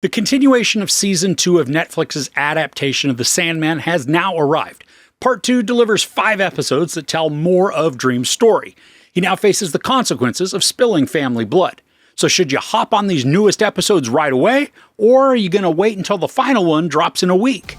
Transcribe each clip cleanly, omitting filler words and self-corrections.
The continuation of Season 2 of Netflix's adaptation of The Sandman has now arrived. Part 2 delivers 5 episodes that tell more of Dream's story. He now faces the consequences of spilling family blood. So should you hop on these newest episodes right away, or are you going to wait until the final one drops in a week?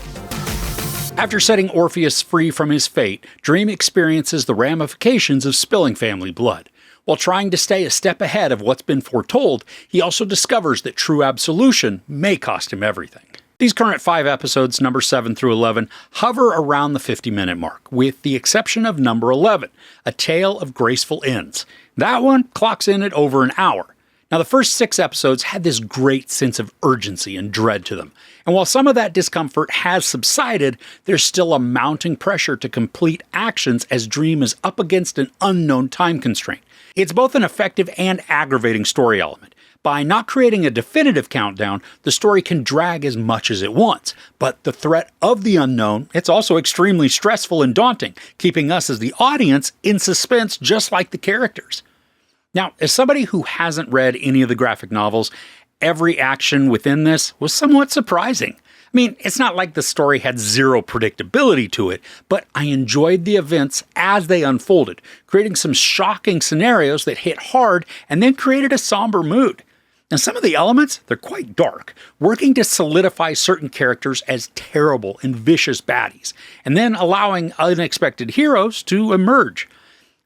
After setting Orpheus free from his fate, Dream experiences the ramifications of spilling family blood. While trying to stay a step ahead of what's been foretold, he also discovers that true absolution may cost him everything. These current 5 episodes, number 7 through 11, hover around the 50-minute mark, with the exception of number 11, A Tale of Graceful Ends. That one clocks in at over an hour. Now, the first 6 episodes had this great sense of urgency and dread to them, and while some of that discomfort has subsided, there's still a mounting pressure to complete actions as Dream is up against an unknown time constraint. It's both an effective and aggravating story element. By not creating a definitive countdown, the story can drag as much as it wants, but the threat of the unknown, it's also extremely stressful and daunting, keeping us as the audience in suspense just like the characters. Now, as somebody who hasn't read any of the graphic novels, every action within this was somewhat surprising. I mean, it's not like the story had zero predictability to it, but I enjoyed the events as they unfolded, creating some shocking scenarios that hit hard and then created a somber mood. And some of the elements, they're quite dark, working to solidify certain characters as terrible and vicious baddies, and then allowing unexpected heroes to emerge.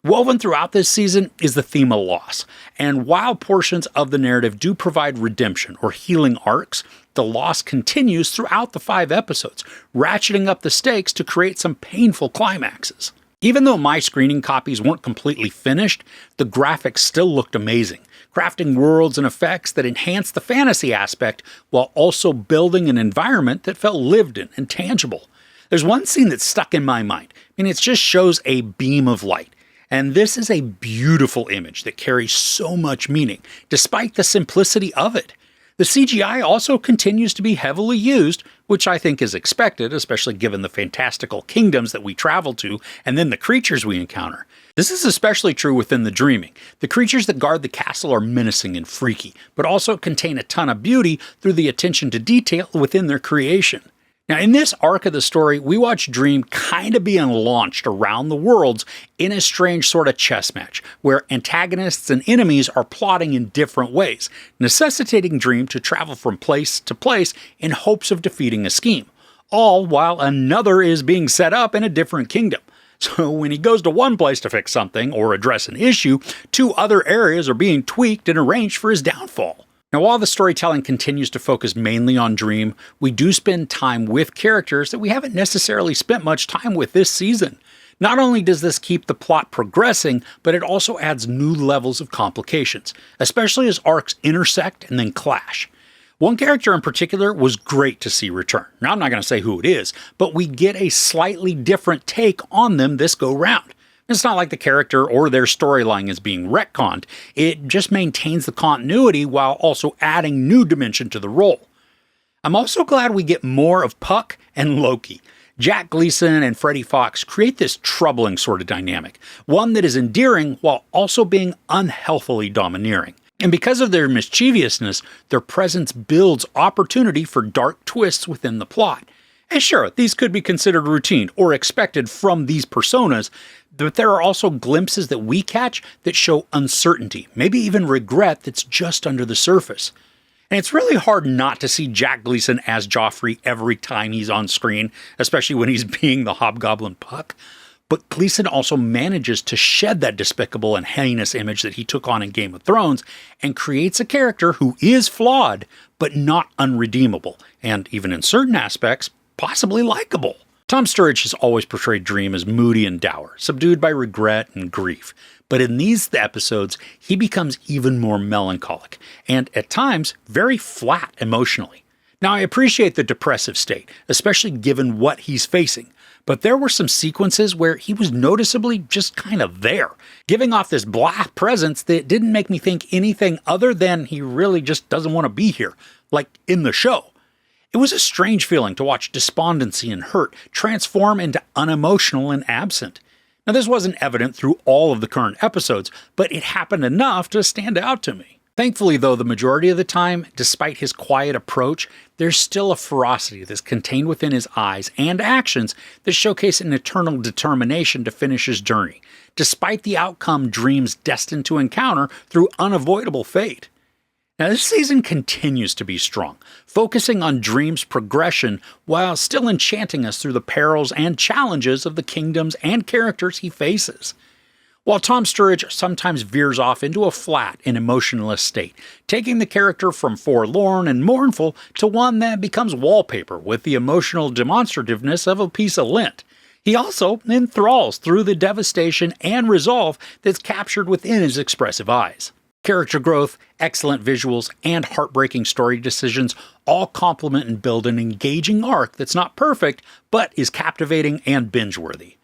Woven throughout this season is the theme of loss, and while portions of the narrative do provide redemption or healing arcs, the loss continues throughout the 5 episodes, ratcheting up the stakes to create some painful climaxes. Even though my screening copies weren't completely finished, the graphics still looked amazing, crafting worlds and effects that enhanced the fantasy aspect while also building an environment that felt lived in and tangible. There's one scene that's stuck in my mind, and it just shows a beam of light. And this is a beautiful image that carries so much meaning, despite the simplicity of it. The CGI also continues to be heavily used, which I think is expected, especially given the fantastical kingdoms that we travel to and then the creatures we encounter. This is especially true within the Dreaming. The creatures that guard the castle are menacing and freaky, but also contain a ton of beauty through the attention to detail within their creation. Now, in this arc of the story, we watch Dream kind of being launched around the worlds in a strange sort of chess match, where antagonists and enemies are plotting in different ways, necessitating Dream to travel from place to place in hopes of defeating a scheme, all while another is being set up in a different kingdom. So when he goes to one place to fix something or address an issue, 2 other areas are being tweaked and arranged for his downfall. Now, while the storytelling continues to focus mainly on Dream, we do spend time with characters that we haven't necessarily spent much time with this season. Not only does this keep the plot progressing, but it also adds new levels of complications, especially as arcs intersect and then clash. One character in particular was great to see return. Now, I'm not going to say who it is, but we get a slightly different take on them this go round. It's not like the character or their storyline is being retconned. It just maintains the continuity while also adding new dimension to the role. I'm also glad we get more of Puck and Loki. Jack Gleason and Freddie Fox create this troubling sort of dynamic, one that is endearing while also being unhealthily domineering. And because of their mischievousness, their presence builds opportunity for dark twists within the plot. And sure, these could be considered routine or expected from these personas, but there are also glimpses that we catch that show uncertainty, maybe even regret that's just under the surface. And it's really hard not to see Jack Gleason as Joffrey every time he's on screen, especially when he's being the Hobgoblin Puck. But Gleason also manages to shed that despicable and heinous image that he took on in Game of Thrones and creates a character who is flawed, but not unredeemable, and even in certain aspects, possibly likable. Tom Sturridge has always portrayed Dream as moody and dour, subdued by regret and grief. But in these episodes, he becomes even more melancholic, and at times, very flat emotionally. Now, I appreciate the depressive state, especially given what he's facing, but there were some sequences where he was noticeably just kind of there, giving off this blah presence that didn't make me think anything other than he really just doesn't want to be here, like in the show. It was a strange feeling to watch despondency and hurt transform into unemotional and absent. Now, this wasn't evident through all of the current episodes, but it happened enough to stand out to me. Thankfully, though, the majority of the time, despite his quiet approach, there's still a ferocity that's contained within his eyes and actions that showcase an eternal determination to finish his journey, despite the outcome Dream's destined to encounter through unavoidable fate. Now, this season continues to be strong, focusing on Dream's progression while still enchanting us through the perils and challenges of the kingdoms and characters he faces. While Tom Sturridge sometimes veers off into a flat and emotionless state, taking the character from forlorn and mournful to one that becomes wallpaper with the emotional demonstrativeness of a piece of lint, he also enthralls through the devastation and resolve that's captured within his expressive eyes. Character growth, excellent visuals, and heartbreaking story decisions all complement and build an engaging arc that's not perfect, but is captivating and binge-worthy.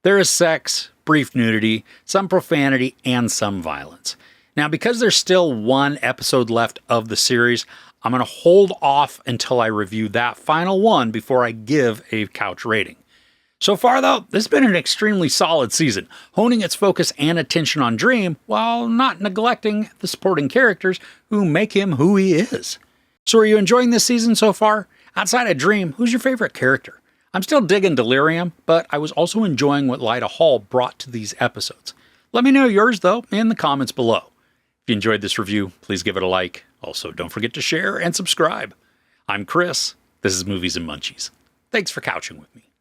There is sex, brief nudity, some profanity, and some violence. Now, because there's still one episode left of the series, I'm going to hold off until I review that final one before I give a couch rating. So far, though, this has been an extremely solid season, honing its focus and attention on Dream while not neglecting the supporting characters who make him who he is. So are you enjoying this season so far? Outside of Dream, who's your favorite character? I'm still digging Delirium, but I was also enjoying what Lyda Hall brought to these episodes. Let me know yours, though, in the comments below. If you enjoyed this review, please give it a like. Also, don't forget to share and subscribe. I'm Chris. This is Movies and Munchies. Thanks for couching with me.